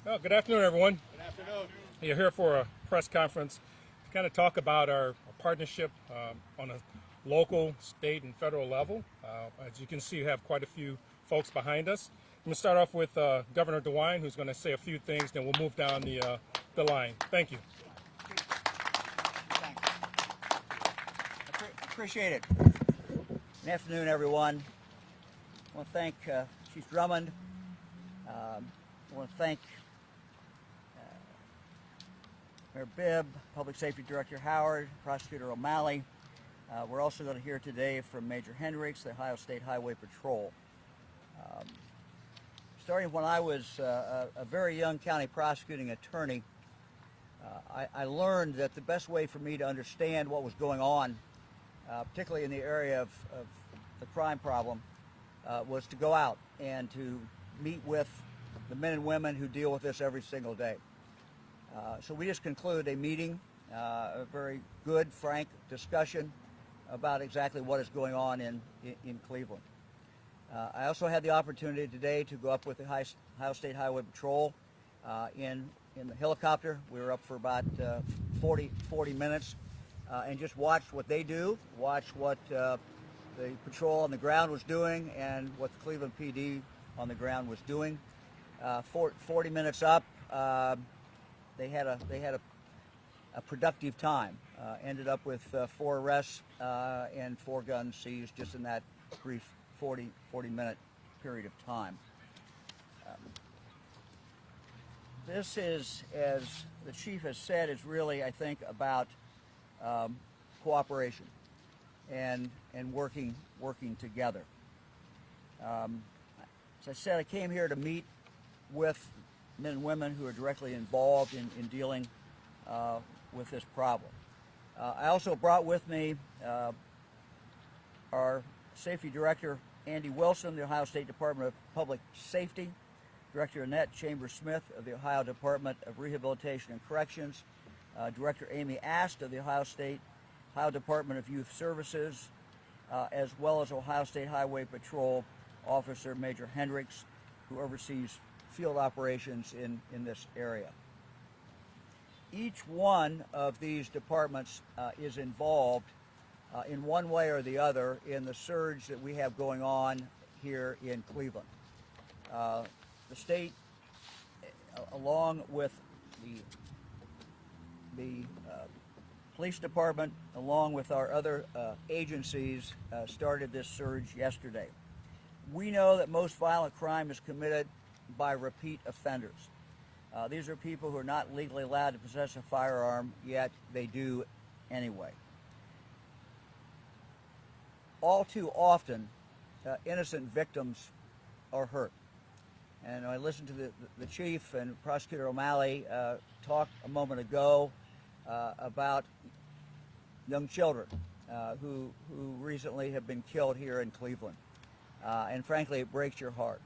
Well, good afternoon, everyone. Good afternoon. You're here for a press conference to kind of talk about our partnership on a local, state, and federal level. As you can see, you have quite a few folks behind us. I'm going to start off with Governor DeWine, who's going to say a few things, then we'll move down the line. Thank you. Thanks. Appreciate it. Good afternoon, everyone. I want to thank Chief Drummond. I want to thank Mayor Bibb, Public Safety Director Howard, Prosecutor O'Malley. We're also going to hear today from Major Hendricks, the Ohio State Highway Patrol. Starting when I was a very young county prosecuting attorney, I learned that the best way for me to understand what was going on, particularly in the area of the crime problem, was to go out and to meet with the men and women who deal with this every single day. So we just concluded a meeting, a very good, frank discussion about exactly what is going on in Cleveland. I also had the opportunity today to go up with the Ohio State Highway Patrol in the helicopter. We were up for about 40 minutes and just watched what they do, watched what the patrol on the ground was doing and what the Cleveland PD on the ground was doing. 40 minutes up, they had a productive time. Ended up with 4 arrests and 4 guns seized just in that brief 40-minute period of time. This is, as the chief has said, is really, I think, about cooperation and working together. As I said, I came here to meet with men and women who are directly involved in dealing with this problem. I also brought with me our Safety Director, Andy Wilson, the Ohio State Department of Public Safety, Director Annette Chambers-Smith of the Ohio Department of Rehabilitation and Corrections, Director Amy Ast of the Ohio Department of Youth Services, as well as Ohio State Highway Patrol Officer Major Hendricks, who oversees field operations in this area. Each one of these departments is involved in one way or the other in the surge that we have going on here in Cleveland. The state, along with the police department, along with our other agencies, started this surge yesterday. We know that most violent crime is committed by repeat offenders. These are people who are not legally allowed to possess a firearm, yet they do anyway. All too often, innocent victims are hurt. And I listened to the chief and Prosecutor O'Malley talk a moment ago about young children who recently have been killed here in Cleveland. And frankly, it breaks your heart.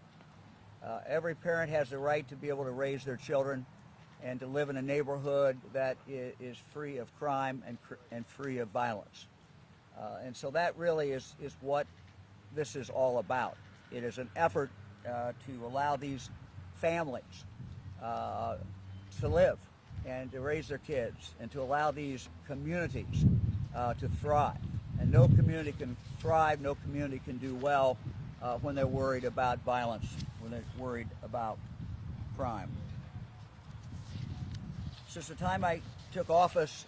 Every parent has the right to be able to raise their children and to live in a neighborhood that is free of crime and free of violence. And so that really is what this is all about. It is an effort to allow these families to live and to raise their kids and to allow these communities to thrive. And no community can thrive, no community can do well when they're worried about violence, when they're worried about crime. Since the time I took office,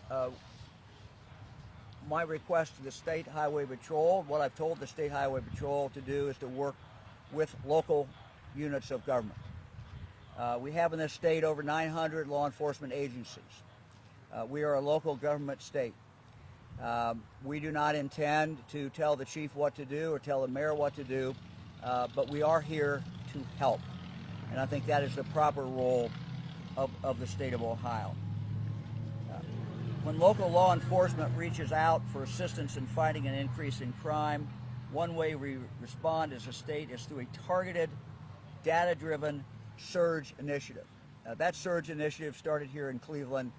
my request to the State Highway Patrol, what I've told the State Highway Patrol to do is to work with local units of government. We have in this state over 900 law enforcement agencies. We are a local government state. We do not intend to tell the chief what to do or tell the mayor what to do, but we are here to help. And I think that is the proper role of the state of Ohio. When local law enforcement reaches out for assistance in fighting an increase in crime, one way we respond as a state is through a targeted, data-driven surge initiative. That surge initiative started here in Cleveland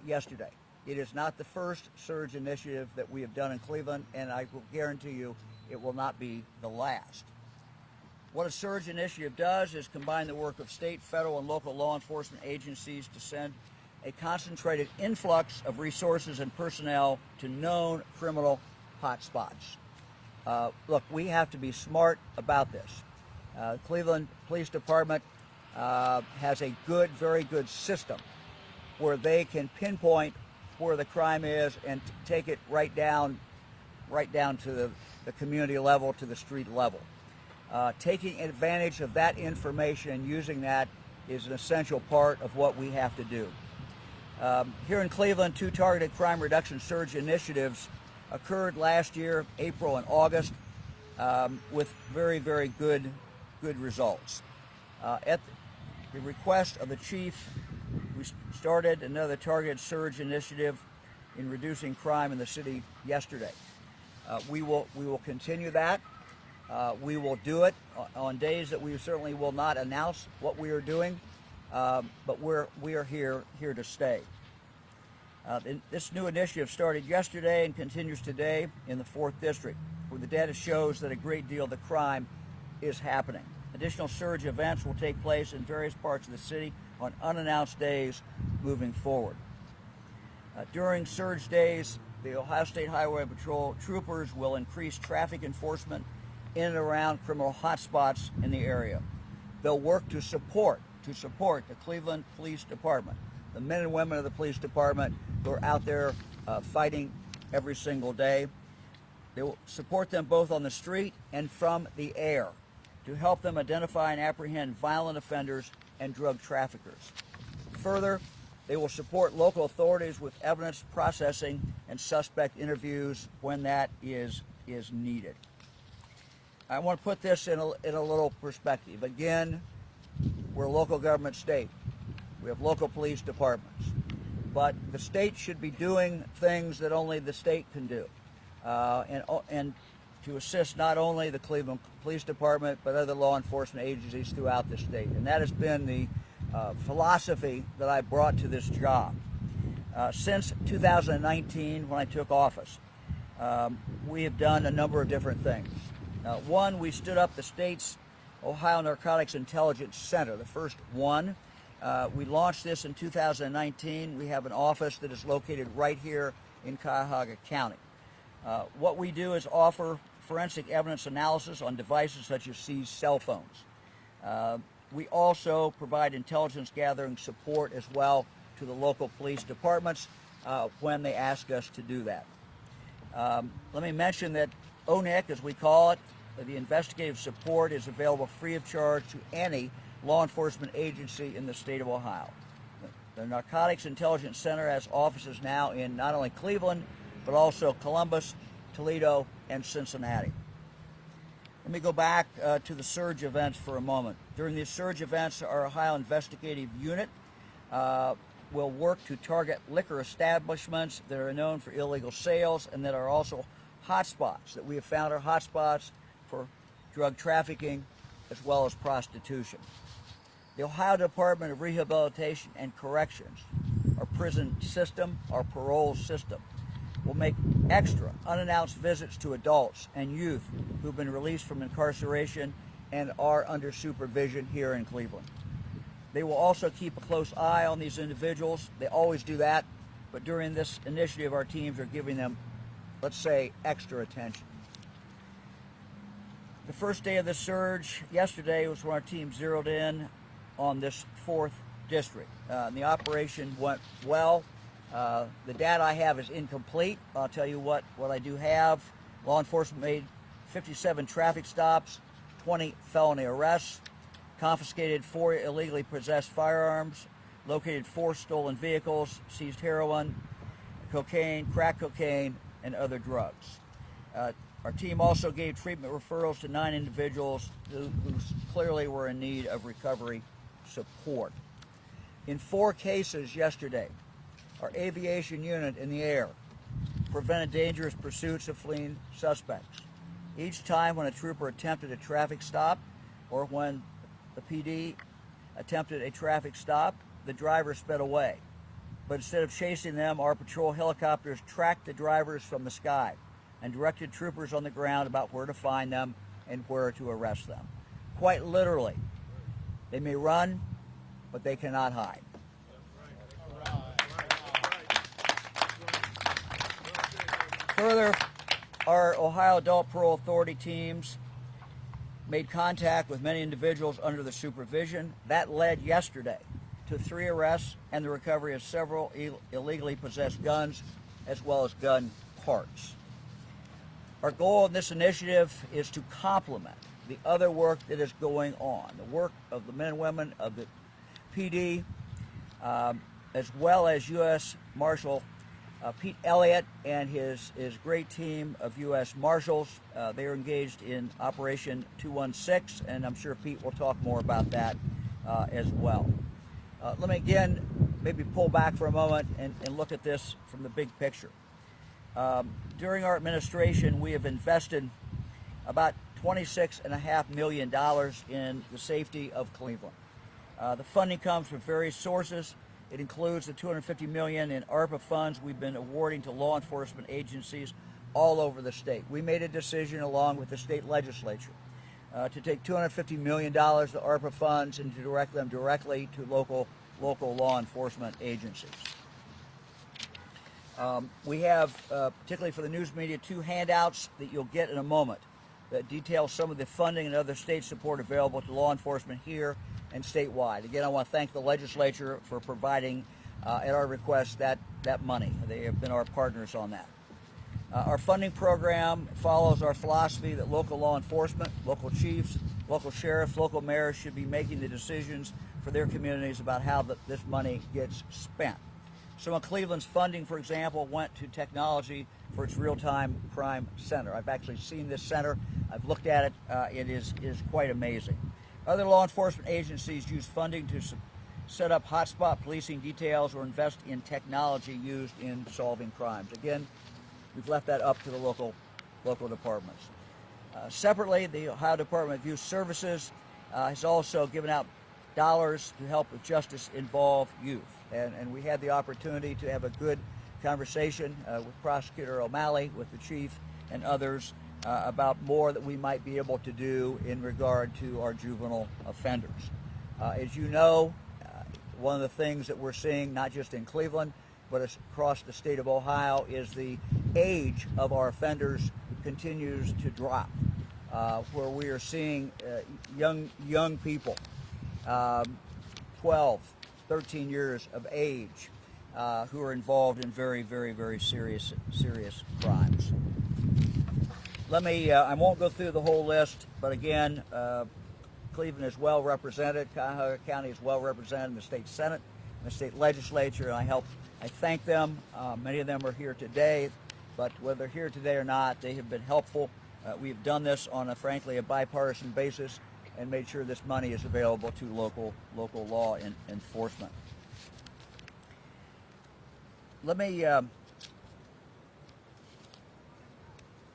yesterday. It is not the first surge initiative that we have done in Cleveland, and I will guarantee you it will not be the last. What a surge initiative does is combine the work of state, federal, and local law enforcement agencies to send a concentrated influx of resources and personnel to known criminal hotspots. Look, we have to be smart about this. Cleveland Police Department has a very good system where they can pinpoint where the crime is and take it right down to the community level, to the street level. Taking advantage of that information and using that is an essential part of what we have to do. Here in Cleveland, 2 targeted crime reduction surge initiatives occurred last year, April and August, with very good results. At the request of the chief, we started another targeted surge initiative in reducing crime in the city yesterday. We will continue that. We will do it on days that we certainly will not announce what we are doing, but we are here to stay. This new initiative started yesterday and continues today in the 4th District, where the data shows that a great deal of the crime is happening. Additional surge events will take place in various parts of the city on unannounced days moving forward. During surge days, the Ohio State Highway Patrol troopers will increase traffic enforcement in and around criminal hotspots in the area. They'll work to support the Cleveland Police Department, the men and women of the police department who are out there fighting every single day. They will support them both on the street and from the air to help them identify and apprehend violent offenders and drug traffickers. Further, they will support local authorities with evidence processing and suspect interviews when that is needed. I want to put this in a little perspective. Again, we're a local government state. We have local police departments. But the state should be doing things that only the state can do. And to assist not only the Cleveland Police Department, but other law enforcement agencies throughout the state. And that has been the philosophy that I brought to this job. Since 2019, when I took office, we have done a number of different things. One, we stood up the state's Ohio Narcotics Intelligence Center, the first one. We launched this in 2019. We have an office that is located right here in Cuyahoga County. What we do is offer forensic evidence analysis on devices such as seized cell phones. We also provide intelligence gathering support as well to the local police departments when they ask us to do that. Let me mention that ONIC, as we call it, the investigative support, is available free of charge to any law enforcement agency in the state of Ohio. The Narcotics Intelligence Center has offices now in not only Cleveland, but also Columbus, Toledo, and Cincinnati. Let me go back to the surge events for a moment. During these surge events, our Ohio Investigative Unit will work to target liquor establishments that are known for illegal sales and that are also hotspots, that we have found are hotspots for drug trafficking as well as prostitution. The Ohio Department of Rehabilitation and Corrections, our prison system, our parole system, will make extra unannounced visits to adults and youth who've been released from incarceration and are under supervision here in Cleveland. They will also keep a close eye on these individuals. They always do that, but during this initiative, our teams are giving them, let's say, extra attention. The first day of the surge yesterday was when our team zeroed in on this 4th district. The operation went well. The data I have is incomplete. I'll tell you what I do have. Law enforcement made 57 traffic stops, 20 felony arrests, confiscated 4 illegally possessed firearms, located 4 stolen vehicles, seized heroin, cocaine, crack cocaine, and other drugs. Our team also gave treatment referrals to 9 individuals who clearly were in need of recovery support. In 4 cases yesterday, our aviation unit in the air prevented dangerous pursuits of fleeing suspects. Each time when a trooper attempted a traffic stop or when the PD attempted a traffic stop, the driver sped away. But instead of chasing them, our patrol helicopters tracked the drivers from the sky and directed troopers on the ground about where to find them and where to arrest them. quite literally. They may run, but they cannot hide. Further, our Ohio Adult Parole Authority teams made contact with many individuals under the supervision. That led yesterday to 3 arrests and the recovery of several illegally possessed guns as well as gun parts. Our goal in this initiative is to complement the other work that is going on, the work of the men and women of the PD, as well as U.S. Marshal Pete Elliott and his great team of U.S. Marshals. They are engaged in Operation 216, and I'm sure Pete will talk more about that as well. Let me again maybe pull back for a moment and look at this from the big picture. During our administration, we have invested about $26.5 million in the safety of Cleveland. The funding comes from various sources. It includes the $250 million in ARPA funds we've been awarding to law enforcement agencies all over the state. We made a decision along with the state legislature to take $250 million of ARPA funds and to direct them directly to local law enforcement agencies. We have, particularly for the news media, 2 handouts that you'll get in a moment that detail some of the funding and other state support available to law enforcement here and statewide. Again, I want to thank the legislature for providing, at our request, that money. They have been our partners on that. Our funding program follows our philosophy that local law enforcement, local chiefs, local sheriffs, local mayors should be making the decisions for their communities about how this money gets spent. Some of Cleveland's funding, for example, went to technology for its real-time crime center. I've actually seen this center. I've looked at it. It is quite amazing. Other law enforcement agencies use funding to set up hotspot policing details or invest in technology used in solving crimes. Again, we've left that up to the local departments. Separately, the Ohio Department of Youth Services has also given out dollars to help with justice-involved youth. And we had the opportunity to have a good conversation with Prosecutor O'Malley, with the chief, and others about more that we might be able to do in regard to our juvenile offenders. As you know, one of the things that we're seeing, not just in Cleveland, but across the state of Ohio, is the age of our offenders continues to drop, where we are seeing young people, 12, 13 years of age, who are involved in very, very, very serious crimes. I won't go through the whole list, but again, Cleveland is well represented. Cuyahoga County is well represented in the state Senate and the state legislature, and I thank them. Many of them are here today, but whether they're here today or not, they have been helpful. We've done this on frankly, a bipartisan basis and made sure this money is available to local law enforcement. Let me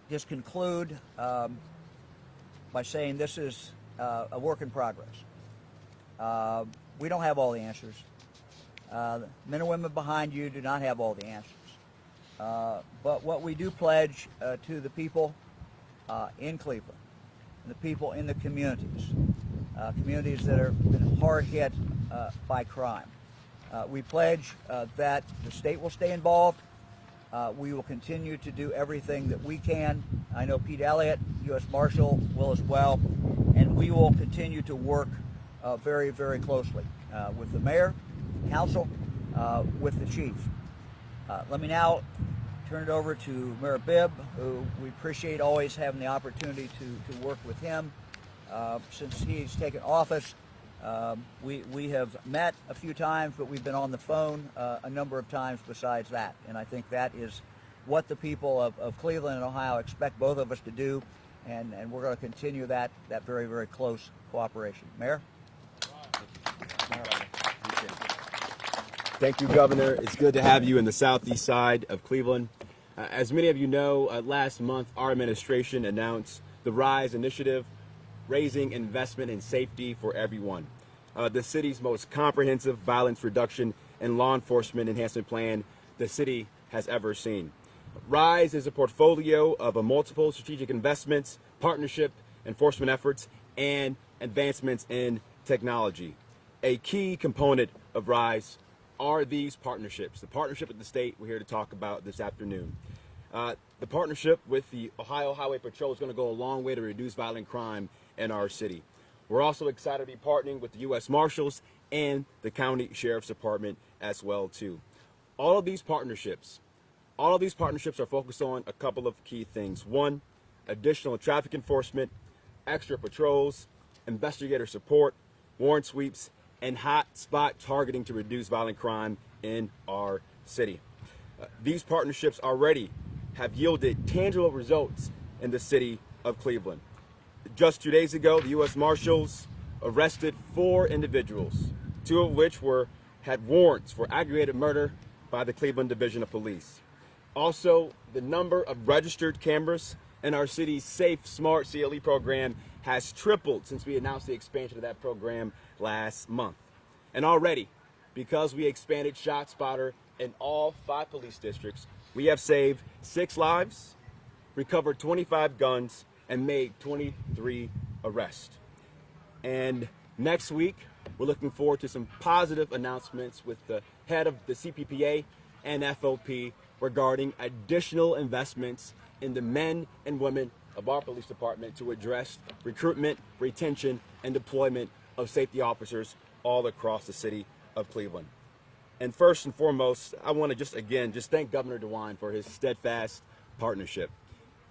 just conclude by saying this is a work in progress. We don't have all the answers. Men and women behind you do not have all the answers. But what we do pledge to the people in Cleveland and the people in the communities that have been hard hit by crime, we pledge that the state will stay involved. We will continue to do everything that we can. I know Pete Elliott, U.S. Marshal, will as well. And we will continue to work very, very closely with the mayor, council, with the chief. Let me now turn it over to Mayor Bibb, who we appreciate always having the opportunity to work with him. Since he's taken office, we have met a few times, but we've been on the phone a number of times besides that. And I think that is what the people of Cleveland and Ohio expect both of us to do. And we're going to continue that very, very close cooperation. Mayor? Thank you, Governor. It's good to have you in the southeast side of Cleveland. As many of you know, last month our administration announced the RISE initiative, Raising Investment in Safety for Everyone, the city's most comprehensive violence reduction and law enforcement enhancement plan the city has ever seen. RISE is a portfolio of multiple strategic investments, partnership, enforcement efforts and advancements in technology. A key component of RISE are these partnerships. The partnership with the state we're here to talk about this afternoon. The partnership with the Ohio Highway Patrol is going to go a long way to reduce violent crime in our city. We're also excited to be partnering with the U.S. Marshals and the County Sheriff's Department as well too. All of these partnerships are focused on a couple of key things. One, additional traffic enforcement, extra patrols, investigator support, warrant sweeps, and hot spot targeting to reduce violent crime in our city. These partnerships already have yielded tangible results in the city of Cleveland. Just 2 days ago, the U.S. Marshals arrested 4 individuals, 2 of which had warrants for aggravated murder by the Cleveland Division of Police. Also, the number of registered cameras in our city's Safe Smart CLE program has tripled since we announced the expansion of that program last month. And already, because we expanded ShotSpotter in all 5 police districts, we have saved 6 lives, recovered 25 guns, and made 23 arrests. And next week, we're looking forward to some positive announcements with the head of the CPPA and FOP regarding additional investments in the men and women of our police department to address recruitment, retention, and deployment of safety officers all across the city of Cleveland. And first and foremost, I want to just thank Governor DeWine for his steadfast partnership.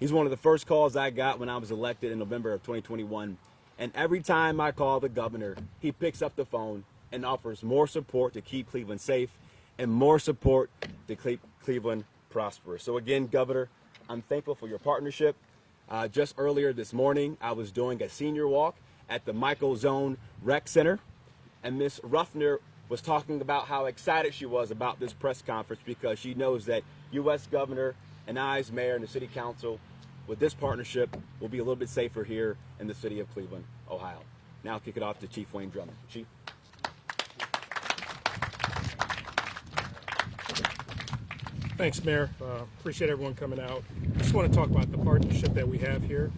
He's one of the first calls I got when I was elected in November of 2021. And every time I call the governor, he picks up the phone and offers more support to keep Cleveland safe and more support to keep Cleveland prosperous. So again, Governor, I'm thankful for your partnership. Just earlier this morning, I was doing a senior walk at the Michael Zone Rec Center, and Ms. Ruffner was talking about how excited she was about this press conference because she knows that U.S. Governor and I, as mayor and the city council, with this partnership, will be a little bit safer here in the city of Cleveland, Ohio. Now I'll kick it off to Chief Wayne Drummond. Chief. Thanks, Mayor. Appreciate everyone coming out. I just want to talk about the partnership that we have here.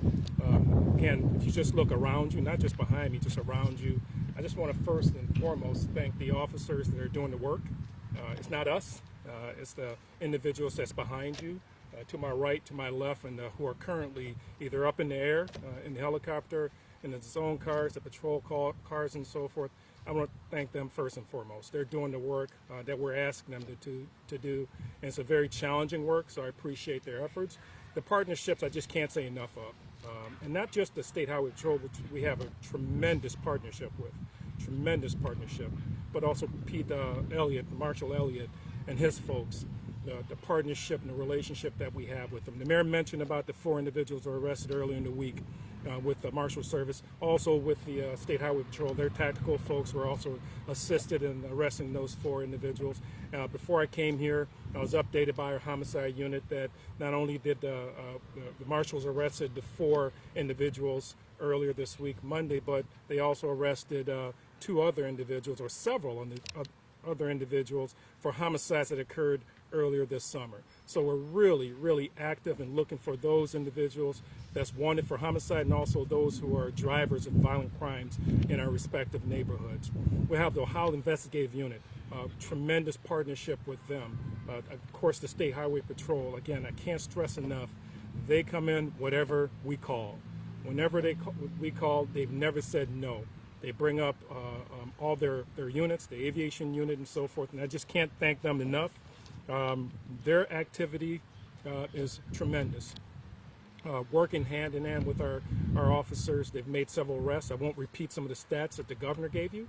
Again, if you just look around you, not just behind me, just around you, I just want to first and foremost thank the officers that are doing the work. It's not us. It's the individuals that's behind you, to my right, to my left, and who are currently either up in the air, in the helicopter, in the zone cars, the patrol cars, and so forth. I want to thank them first and foremost. They're doing the work that we're asking them to do, and it's a very challenging work, so I appreciate their efforts. The partnerships I just can't say enough of. And not just the State Highway Patrol, which we have a tremendous partnership with, but also Pete Elliott, Marshall Elliott, and his folks, the partnership and the relationship that we have with them. The mayor mentioned about the 4 individuals who were arrested earlier in the week with the Marshal Service, also with the State Highway Patrol. Their tactical folks were also assisted in arresting those 4 individuals. Before I came here, I was updated by our homicide unit that not only did the marshals arrested the 4 individuals earlier this week, Monday, but they also arrested 2 other individuals, or several other individuals, for homicides that occurred earlier this summer. So we're really, really active in looking for those individuals that's wanted for homicide, and also those who are drivers of violent crimes in our respective neighborhoods. We have the Ohio Investigative Unit, tremendous partnership with them. Of course, the State Highway Patrol, again, I can't stress enough, they come in whatever we call. Whenever we call, they've never said no. They bring up all their units, the aviation unit and so forth, and I just can't thank them enough. Their activity is tremendous. Working hand in hand with our officers, they've made several arrests. I won't repeat some of the stats that the governor gave you.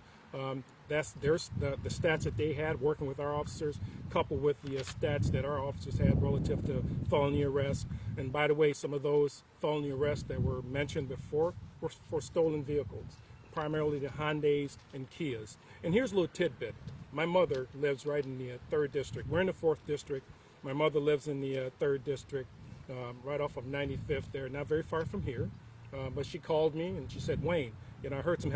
That's the stats that they had working with our officers, coupled with the stats that our officers had relative to felony arrests. And by the way, some of those felony arrests that were mentioned before were for stolen vehicles, primarily the Hyundais and Kias. And here's a little tidbit. My mother lives right in the 3rd District. We're in the 4th District. My mother lives in the 3rd District, right off of 95th there, not very far from here. But she called me and she said, Wayne, I heard some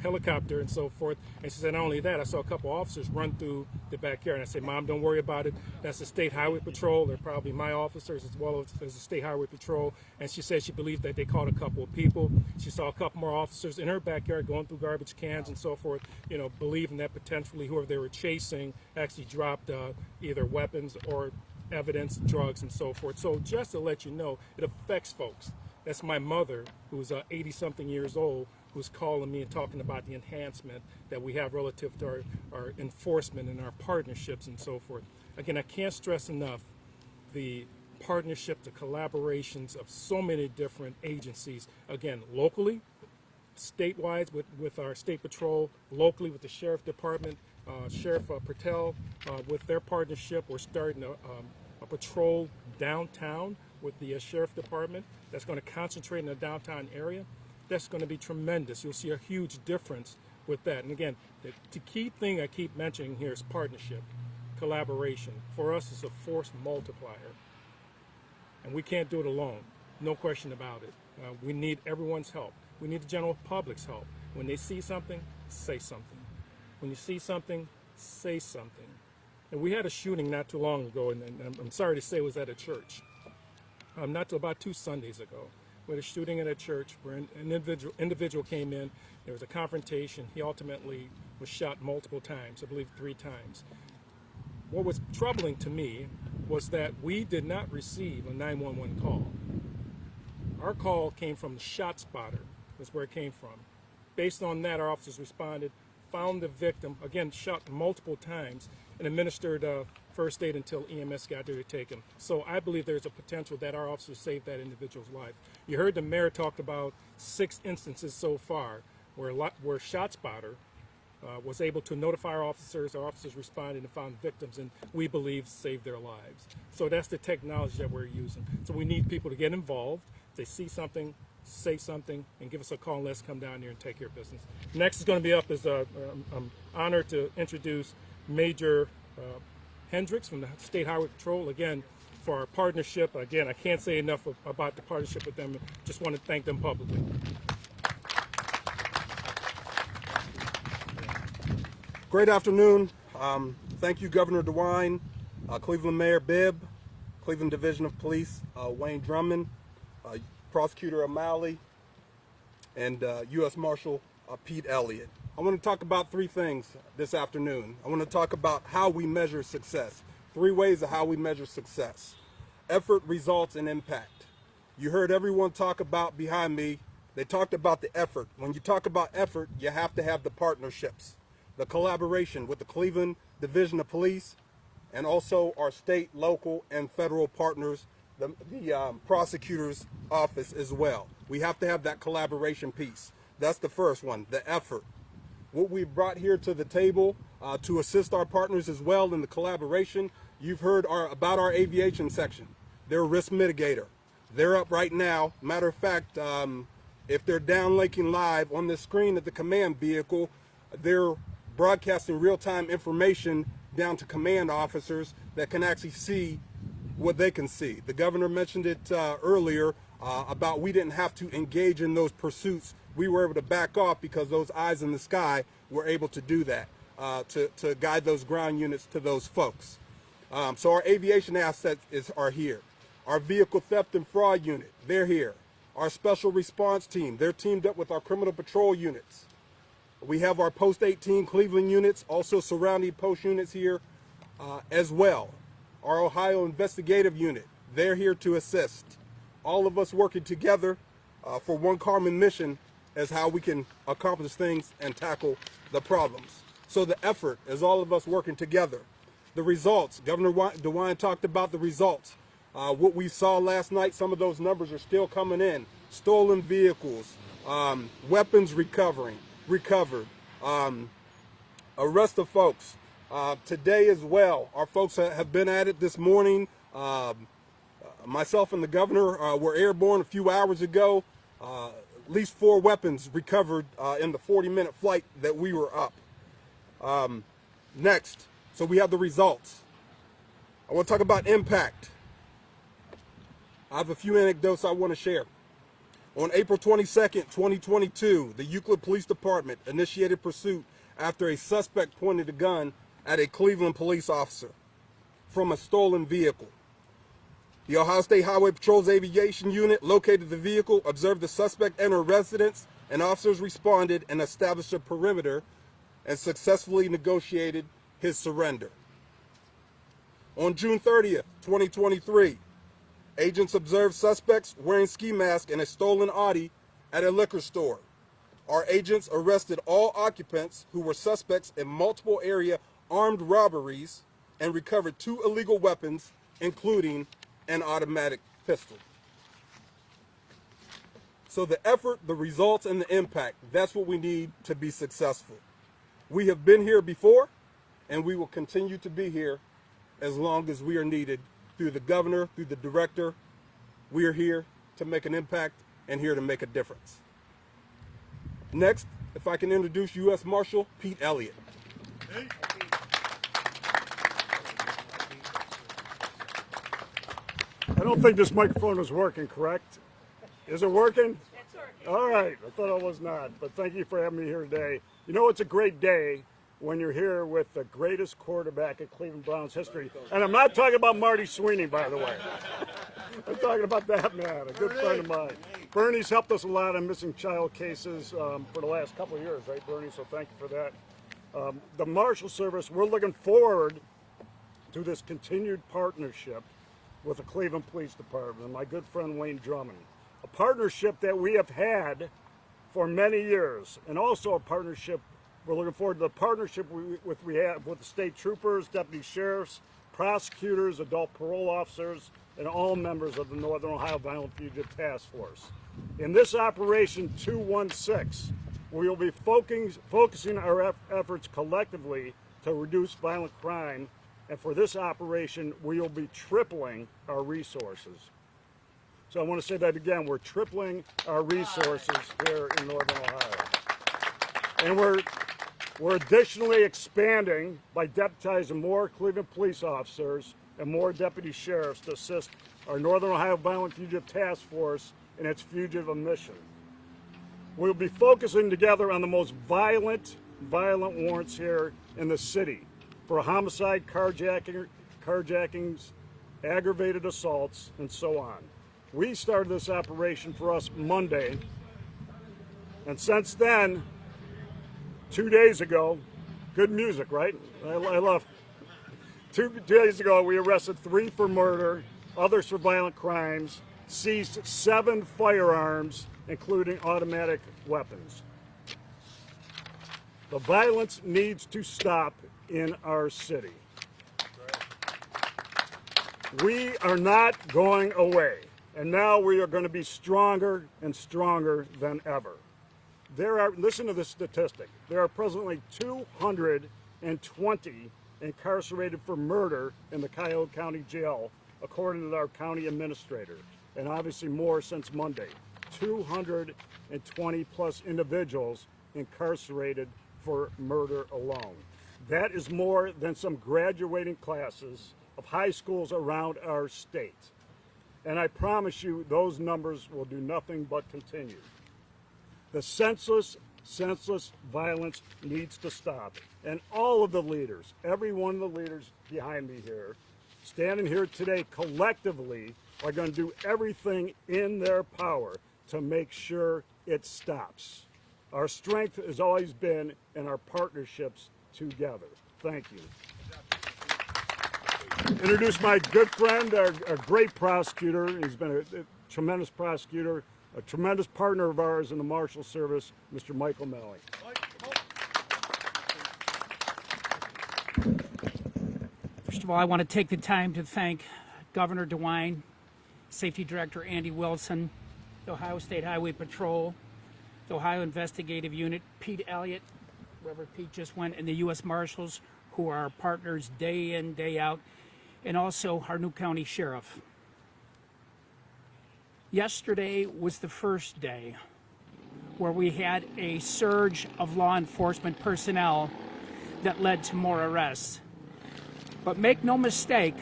helicopter and so forth. And she said, not only that, I saw a couple officers run through the backyard. And I said, Mom, don't worry about it. That's the State Highway Patrol. They're probably my officers as well as the State Highway Patrol. And she said she believed that they caught a couple of people. She saw a couple more officers in her backyard going through garbage cans and so forth, believing that potentially whoever they were chasing actually dropped either weapons or evidence, drugs, and so forth. So just to let you know, it affects folks. That's my mother, who's 80-something years old, who's calling me and talking about the enhancement that we have relative to our enforcement and our partnerships and so forth. Again, I can't stress enough the partnership, the collaborations of so many different agencies. Again, locally, statewide with our state patrol, locally with the sheriff department, Sheriff Patel, with their partnership. We're starting a patrol downtown with the sheriff department that's going to concentrate in the downtown area. That's going to be tremendous. You'll see a huge difference with that. And again, the key thing I keep mentioning here is partnership, collaboration. For us, it's a force multiplier. And we can't do it alone, no question about it. We need everyone's help. We need the general public's help. When they see something, say something. When you see something, say something. And we had a shooting not too long ago, and I'm sorry to say it was at a church. Not till about 2 Sundays ago. We had a shooting at a church where an individual came in. There was a confrontation. He ultimately was shot multiple times, I believe 3 times. What was troubling to me was that we did not receive a 911 call. Our call came from the shot spotter. That's where it came from. Based on that, our officers responded, found the victim, again, shot multiple times, and administered first aid until EMS got there to take him. So I believe there's a potential that our officers saved that individual's life. You heard the mayor talk about 6 instances so far where ShotSpotter was able to notify our officers responded and found victims, and we believe saved their lives. So that's the technology that we're using. So we need people to get involved. If they see something, say something, and give us a call, and let's come down here and take care of business. Next is going to be up is I'm honored to introduce Major Hendricks from the State Highway Patrol, again, for our partnership. Again, I can't say enough about the partnership with them. Just want to thank them publicly. Great afternoon. Thank you, Governor DeWine, Cleveland Mayor Bibb, Cleveland Division of Police Wayne Drummond, Prosecutor O'Malley, and U.S. Marshal Pete Elliott. I want to talk about 3 things this afternoon. I want to talk about how we measure success. 3 ways of how we measure success: effort, results, and impact. You heard everyone talk about behind me. They talked about the effort. When you talk about effort, you have to have the partnerships, the collaboration with the Cleveland Division of Police, and also our state, local, and federal partners, the prosecutor's office as well. We have to have that collaboration piece. That's the first one, the effort. What we've brought here to the table to assist our partners as well in the collaboration, you've heard about our aviation section. They're a risk mitigator. They're up right now. Matter of fact, if they're downlinking live on the screen at the command vehicle, they're broadcasting real-time information down to command officers that can actually see what they can see. The governor mentioned it earlier about we didn't have to engage in those pursuits. We were able to back off because those eyes in the sky were able to do that, to guide those ground units to those folks. So our aviation assets are here. Our vehicle theft and fraud unit, they're here. Our special response team, they're teamed up with our criminal patrol units. We have our Post 18 Cleveland units, also surrounding post units here as well. Our Ohio investigative unit, they're here to assist. All of us working together for one common mission as how we can accomplish things and tackle the problems. So the effort is all of us working together. The results, Governor DeWine talked about the results. What we saw last night, some of those numbers are still coming in. Stolen vehicles, weapons recovered, arrest of folks. Today as well, our folks have been at it this morning. Myself and the governor were airborne a few hours ago. At least 4 weapons recovered in the 40-minute flight that we were up. Next, so we have the results. I want to talk about impact. I have a few anecdotes I want to share. On April 22nd, 2022, the Euclid Police Department initiated pursuit after a suspect pointed a gun at a Cleveland police officer from a stolen vehicle. The Ohio State Highway Patrol's aviation unit located the vehicle, observed the suspect enter a residence, and officers responded and established a perimeter and successfully negotiated his surrender. On June 30th, 2023, agents observed suspects wearing ski masks in a stolen Audi at a liquor store. Our agents arrested all occupants who were suspects in multiple area armed robberies and recovered 2 illegal weapons, including an automatic pistol. So the effort, the results, and the impact, that's what we need to be successful. We have been here before, and we will continue to be here as long as we are needed through the governor, through the director. We are here to make an impact and here to make a difference. Next, if I can introduce U.S. Marshal Pete Elliott. I don't think this microphone is working, correct? Is it working? It's working. All right. I thought it was not, but thank you for having me here today. You know, it's a great day when you're here with the greatest quarterback in Cleveland Browns history. And I'm not talking about Marty Sweeney, by the way. I'm talking about that man, a good friend of mine. Bernie's helped us a lot on missing child cases for the last couple of years, right, Bernie? So thank you for that. The Marshal Service, we're looking forward to this continued partnership with the Cleveland Police Department and my good friend Wayne Drummond. A partnership that we have had for many years, and also a partnership, we're looking forward to the partnership we have with the state troopers, deputy sheriffs, prosecutors, adult parole officers, and all members of the Northern Ohio Violent Fugitive Task Force. In this Operation 216, we will be focusing our efforts collectively to reduce violent crime, and for this operation, we will be tripling our resources. So I want to say that again, we're tripling our resources here in Northern Ohio. And we're additionally expanding by deputizing more Cleveland police officers and more deputy sheriffs to assist our Northern Ohio Violent Fugitive Task Force in its fugitive mission. We'll be focusing together on the most violent warrants here in the city for homicide, carjackings, aggravated assaults, and so on. We started this operation for us Monday, and since then, 2 days ago, good music, right? I love. 2 days ago, we arrested 3 for murder, others for violent crimes, seized 7 firearms, including automatic weapons. The violence needs to stop in our city. We are not going away, and now we are going to be stronger and stronger than ever. Listen to this statistic, there are presently 220 incarcerated for murder in the Cuyahoga County Jail, according to our county administrator, and obviously more since Monday. 220 plus individuals incarcerated for murder alone. That is more than some graduating classes of high schools around our state. And I promise you, those numbers will do nothing but continue. The senseless violence needs to stop. And all of the leaders, every one of the leaders behind me here, standing here today collectively, are going to do everything in their power to make sure it stops. Our strength has always been in our partnerships together. Thank you. Introduce my good friend, our great prosecutor. He's been a tremendous prosecutor, a tremendous partner of ours in the Marshal Service, Mr. Michael Melling. First of all, I want to take the time to thank Governor DeWine, Safety Director Andy Wilson, the Ohio State Highway Patrol, the Ohio Investigative Unit, Pete Elliott, wherever Pete just went, and the U.S. Marshals, who are our partners day in, day out, and also our new county sheriff. Yesterday was the first day where we had a surge of law enforcement personnel that led to more arrests. But make no mistake,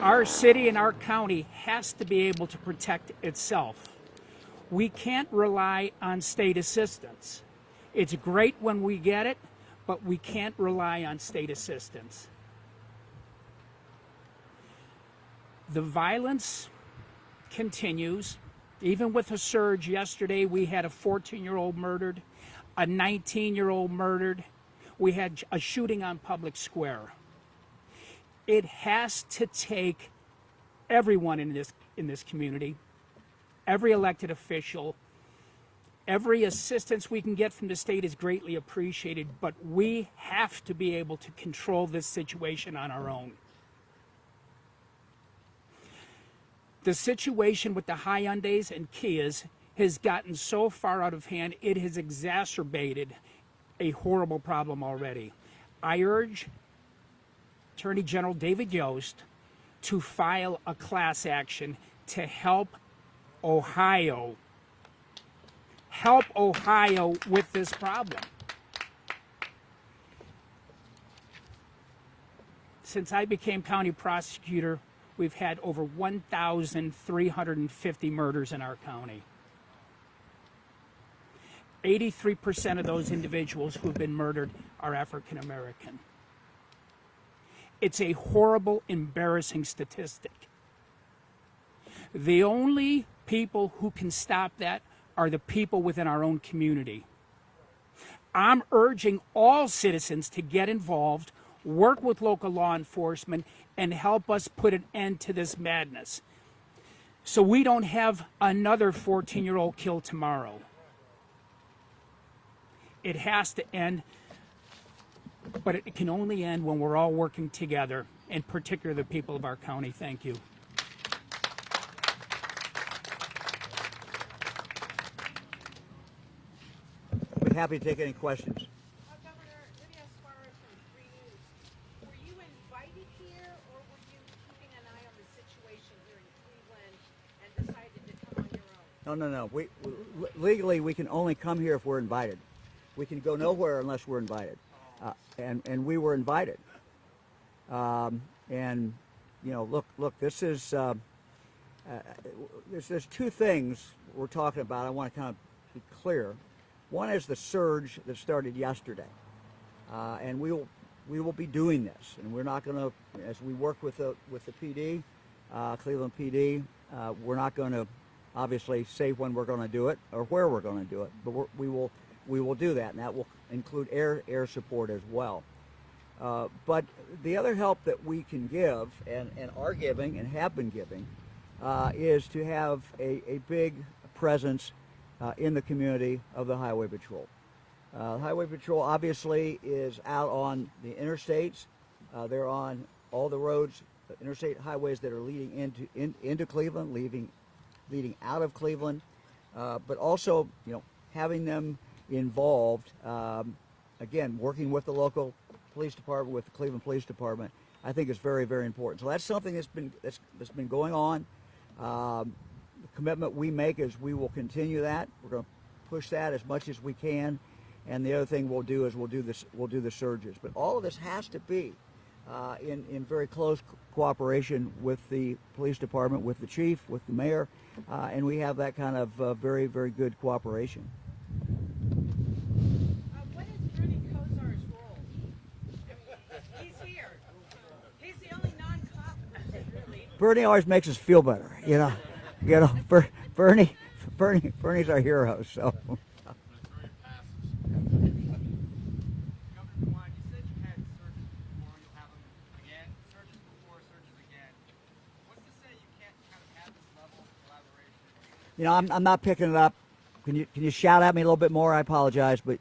our city and our county has to be able to protect itself. We can't rely on state assistance. It's great when we get it, but we can't rely on state assistance. The violence continues. Even with a surge yesterday, we had a 14-year-old murdered, a 19-year-old murdered. We had a shooting on public square. It has to take everyone in this community, every elected official, every assistance we can get from the state is greatly appreciated, but we have to be able to control this situation on our own. The situation with the Hyundais and Kias has gotten so far out of hand, it has exacerbated a horrible problem already. I urge Attorney General David Yost to file a class action to help Ohio with this problem. Since I became county prosecutor, we've had over 1,350 murders in our county. 83% of those individuals who have been murdered are African American. It's a horrible, embarrassing statistic. The only people who can stop that are the people within our own community. I'm urging all citizens to get involved, work with local law enforcement, and help us put an end to this madness, so we don't have another 14-year-old killed tomorrow. It has to end, but it can only end when we're all working together, in particular the people of our county. Thank you. We'd be happy to take any questions. Governor, let me ask Suarez from 3 News. Were you invited here, or were you keeping an eye on the situation here in Cleveland and decided to come on your own? No. Legally, we can only come here if we're invited. We can go nowhere unless we're invited, and we were invited. And you know, look. This is there's two things we're talking about. I want to kind of be clear. One is the surge that started yesterday, and we will be doing this, and we're not going to, as we work with the PD, Cleveland PD, we're not going to obviously say when we're going to do it or where we're going to do it, but we will do that, and that will include air support as well. But the other help that we can give and are giving and have been giving is to have a big presence in the community of the Highway Patrol. Highway Patrol obviously is out on the interstates. They're on all the roads, the interstate highways that are leading into Cleveland, leading out of Cleveland, but also, you know, having them involved, again, working with the local police department, with the Cleveland Police Department, I think is very, very important. So that's something that's been going on. The commitment we make is we will continue that. We're going to push that as much as we can, and the other thing we'll do is we'll do the surges. But all of this has to be in very close cooperation with the police department, with the chief, with the mayor, and we have that kind of very, very good cooperation. What is Bernie Kosar's role? He's here. He's the only non-cop person, really. Bernie always makes us feel better, you know. Bernie's our hero. So. Governor DeWine, you said you had surges before, you'll have them again. Surges before, surges again. What's to say you can't kind of have this level of collaboration? You know, I'm not picking it up. Can you shout at me a little bit more? I apologize, but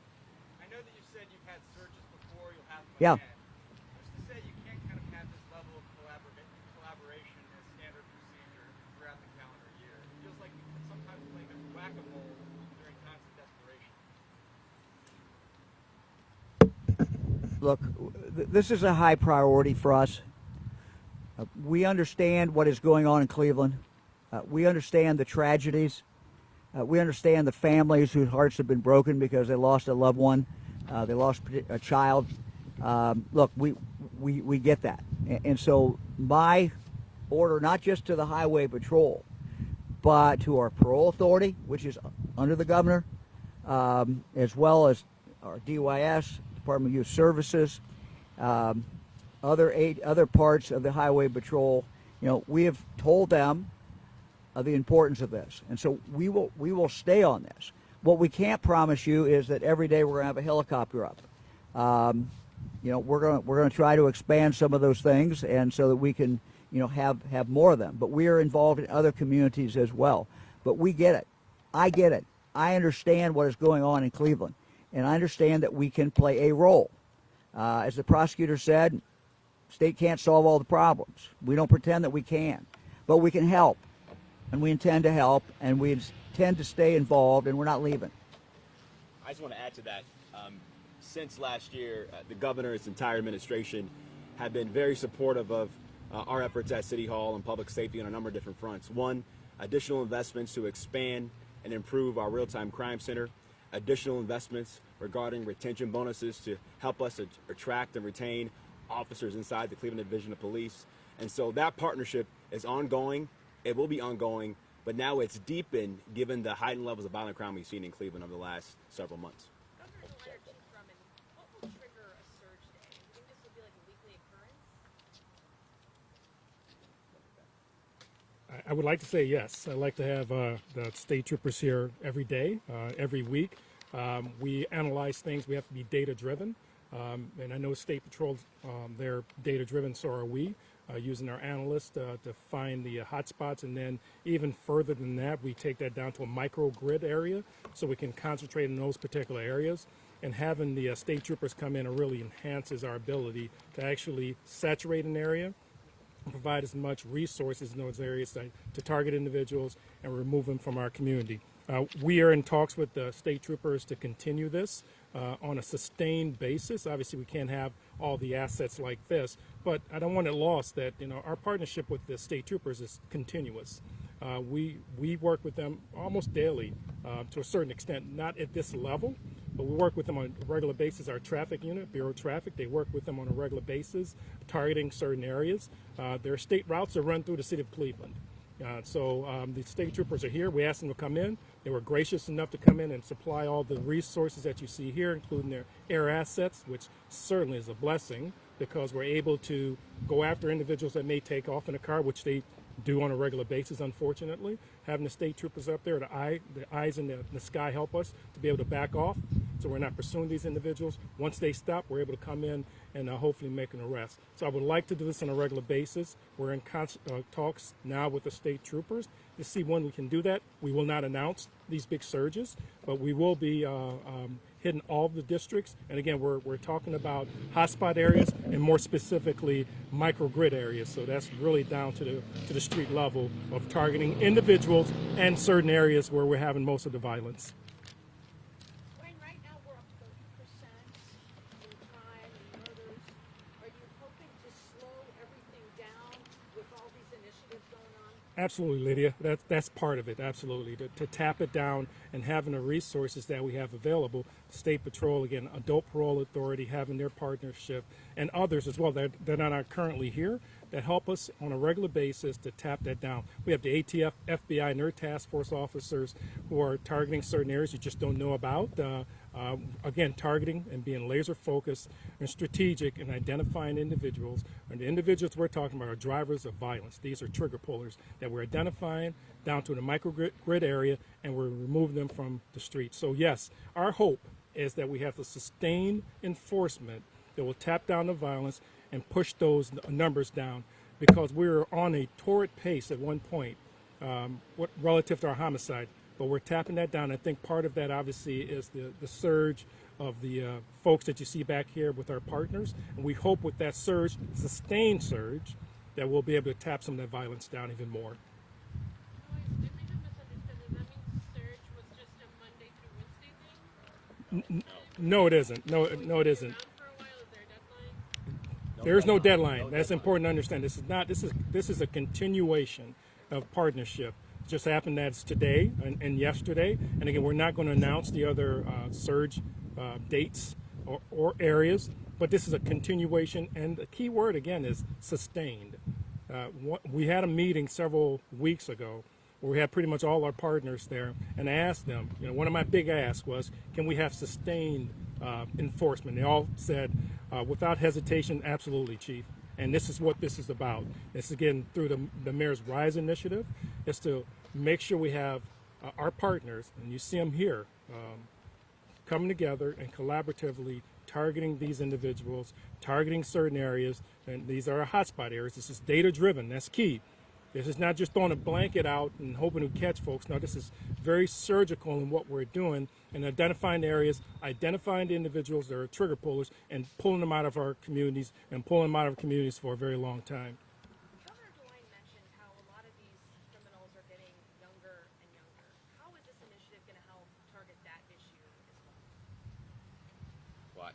I know that you said you've had surges before, you'll have them yeah. again. What's to say you can't kind of have this level of collaboration as standard procedure throughout the calendar year? It feels like sometimes playing a whack-a-mole during times of desperation. Look, this is a high priority for us. We understand what is going on in Cleveland. We understand the tragedies. We understand the families whose hearts have been broken because they lost a loved one, they lost a child. Look, we get that. And so my order, not just to the Highway Patrol, to our parole authority, which is under the governor, as well as our DYS, Department of Youth Services, other parts of the Highway Patrol. You know, we have told them of the importance of this, and so we will stay on this. What we can't promise you is that every day we're going to have a helicopter up. You know, we're going to try to expand some of those things, and so that we can, you know, have more of them. But we are involved in other communities as well. But we get it. I get it. I understand what is going on in Cleveland, and I understand that we can play a role. As the prosecutor said, state can't solve all the problems. We don't pretend that we can, but we can help, and we intend to help, and we intend to stay involved, and we're not leaving. I just want to add to that. Since last year, the governor's entire administration have been very supportive of our efforts at City Hall and public safety on a number of different fronts. One, additional investments to expand and improve our real-time crime center. Additional investments regarding retention bonuses to help us attract and retain officers inside the Cleveland Division of Police. And so that partnership is ongoing. It will be ongoing, but now it's deepened given the heightened levels of violent crime we've seen in Cleveland over the last several months. Governor DeWine or Chief Drummond, what will trigger a surge day? Do you think this will be like a weekly occurrence? I would like to say yes. I'd like to have the state troopers here every day, every week. We analyze things. We have to be data driven. And I know State Patrol, they're data driven, so are we, using our analysts to find the hot spots. And then even further than that, we take that down to a microgrid area so we can concentrate in those particular areas. And having the state troopers come in really enhances our ability to actually saturate an area, provide as much resources in those areas to target individuals and remove them from our community. We are in talks with the state troopers to continue this on a sustained basis. Obviously, we can't have all the assets like this, but I don't want it lost that, you know, our partnership with the state troopers is continuous. We work with them almost daily to a certain extent, not at this level, but we work with them on a regular basis. Our traffic unit, Bureau of Traffic, they work with them on a regular basis, targeting certain areas. There are state routes that run through the city of Cleveland. So the state troopers are here. We asked them to come in. They were gracious enough to come in and supply all the resources that you see here, including their air assets, which certainly is a blessing because we're able to go after individuals that may take off in a car, which they do on a regular basis, unfortunately. Having the state troopers up there, the eyes in the sky help us to be able to back off so we're not pursuing these individuals. Once they stop, we're able to come in and hopefully make an arrest. So I would like to do this on a regular basis. We're in talks now with the state troopers to see when we can do that. We will not announce these big surges, but we will be hitting all the districts. And again, we're talking about hotspot areas and more specifically microgrid areas. So that's really down to the street level of targeting individuals and certain areas where we're having most of the violence. Dwayne, right now we're up 30% in crime and murders. Are you hoping to slow everything down with all these initiatives going on? Absolutely, Lydia. That's part of it, absolutely. To tap it down and having the resources that we have available, State Patrol, again, Adult Parole Authority, having their partnership, and others as well that are not currently here, that help us on a regular basis to tap that down. We have the ATF, FBI, and their task force officers who are targeting certain areas you just don't know about. Again, targeting and being laser focused and strategic in identifying individuals. And the individuals we're talking about are drivers of violence. These are trigger pullers that we're identifying down to the microgrid area, and we're removing them from the streets. So yes, our hope is that we have the sustained enforcement that will tap down the violence and push those numbers down, because we were on a torrid pace at one point relative to our homicide. But we're tapping that down. I think part of that obviously is the surge of the folks that you see back here with our partners. And we hope with that surge, sustained surge, that we'll be able to tap some of that violence down even more. There may be a misunderstanding. That means surge was just a Monday through Wednesday thing? No, it isn't. No, it isn't. Around for a while, is there a deadline? There is no deadline. That's important to understand. This is a continuation of partnership. It just happened that it's today and yesterday. And again, we're not going to announce the other surge dates or areas, but this is a continuation. And the key word again is sustained. We had a meeting several weeks ago where we had pretty much all our partners there, and I asked them, one of my big asks was, can we have sustained enforcement? They all said, without hesitation, absolutely, Chief. And this is what this is about. This is, again, through the Mayor's Rise initiative, is to make sure we have our partners, and you see them here, coming together and collaboratively targeting these individuals, targeting certain areas, and these are our hotspot areas. This is data-driven. That's key. This is not just throwing a blanket out and hoping to catch folks. No, this is very surgical in what we're doing and identifying areas, identifying the individuals that are trigger pullers, and pulling them out of our communities and pulling them out of communities for a very long time. Governor DeWine mentioned how a lot of these criminals are getting younger and younger. How is this initiative going to help target that issue as well?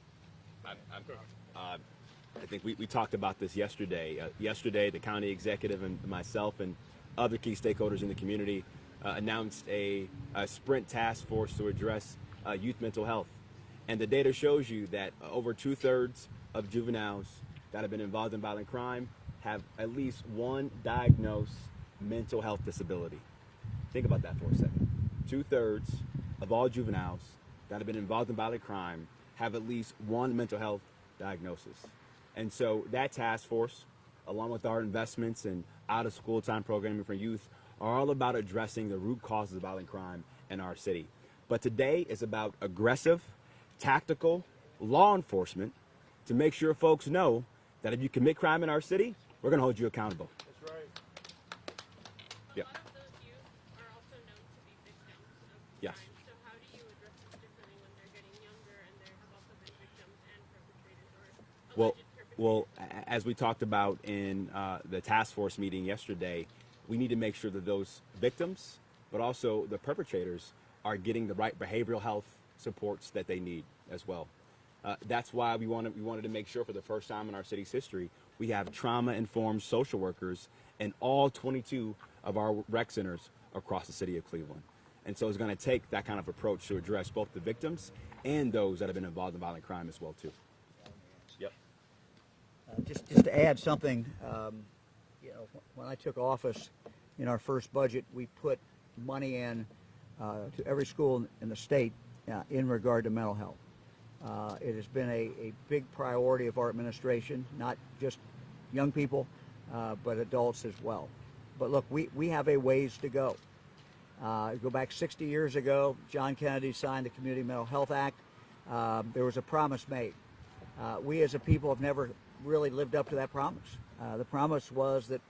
I think we talked about this yesterday. Yesterday, the county executive and myself and other key stakeholders in the community announced a sprint task force to address youth mental health. And the data shows you that over 2/3 of juveniles that have been involved in violent crime have at least one diagnosed mental health disability. Think about that for a second. 2/3 of all juveniles that have been involved in violent crime have at least one mental health diagnosis. And so that task force, along with our investments in out-of-school time programming for youth, are all about addressing the root causes of violent crime in our city. But today is about aggressive, tactical law enforcement to make sure folks know that if you commit crime in our city, we're going to hold you accountable. That's right. Yep. A lot of those youth are also known to be victims of Yes. crime. So how do you address this differently when they're getting younger and they have also been victims and perpetrators or Well, alleged perpetrators? as we talked about in the task force meeting yesterday, we need to make sure that those victims, but also the perpetrators, are getting the right behavioral health supports that they need as well. That's why we wanted to make sure for the first time in our city's history, we have trauma-informed social workers in all 22 of our rec centers across the city of Cleveland. And so it's going to take that kind of approach to address both the victims and those that have been involved in violent crime as well, too. Yep. Just to add something, when I took office in our first budget, we put money in to every school in the state in regard to mental health. It has been a big priority of our administration, not just young people, but adults as well. But look, we have a ways to go. Go back 60 years ago, John Kennedy signed the Community Mental Health Act. There was a promise made. We as a people have never really lived up to that promise. The promise was that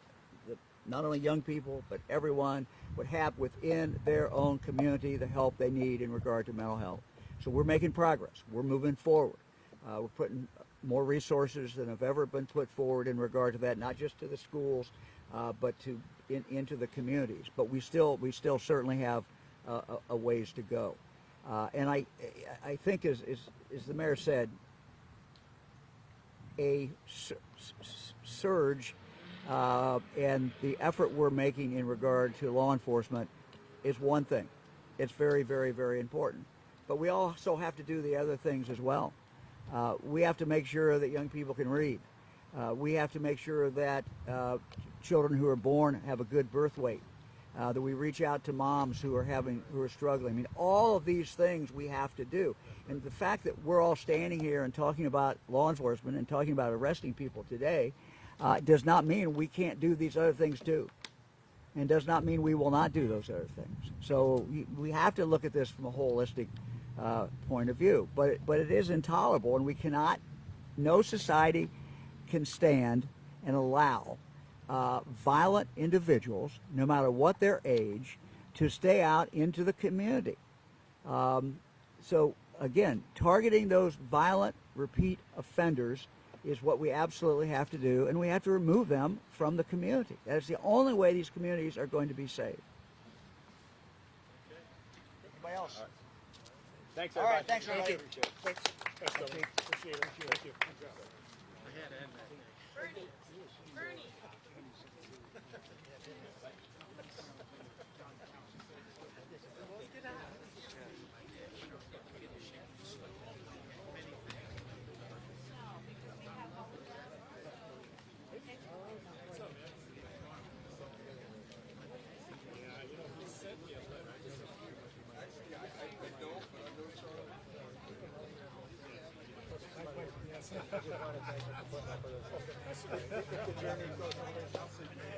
not only young people, but everyone would have within their own community the help they need in regard to mental health. So we're making progress. We're moving forward. We're putting more resources than have ever been put forward in regard to that, not just to the schools, but into the communities. But we still certainly have a ways to go. And I think, as the mayor said, a surge and the effort we're making in regard to law enforcement is one thing. It's very, very, very important. But we also have to do the other things as well. We have to make sure that young people can read. We have to make sure that children who are born have a good birth weight. That we reach out to moms who are struggling. I mean, all of these things we have to do. And the fact that we're all standing here and talking about law enforcement and talking about arresting people today does not mean we can't do these other things too. And does not mean we will not do those other things. So we have to look at this from a holistic point of view. But it is intolerable, and we cannot, no society can stand and allow violent individuals, no matter what their age, to stay out into the community. So again, targeting those violent repeat offenders is what we absolutely have to do, and we have to remove them from the community. That is the only way these communities are going to be safe. Anybody else? Thanks, All right, thanks, everybody. Thanks, Governor. Appreciate it. Thank you. Bernie. I just want to thank you for putting up with us.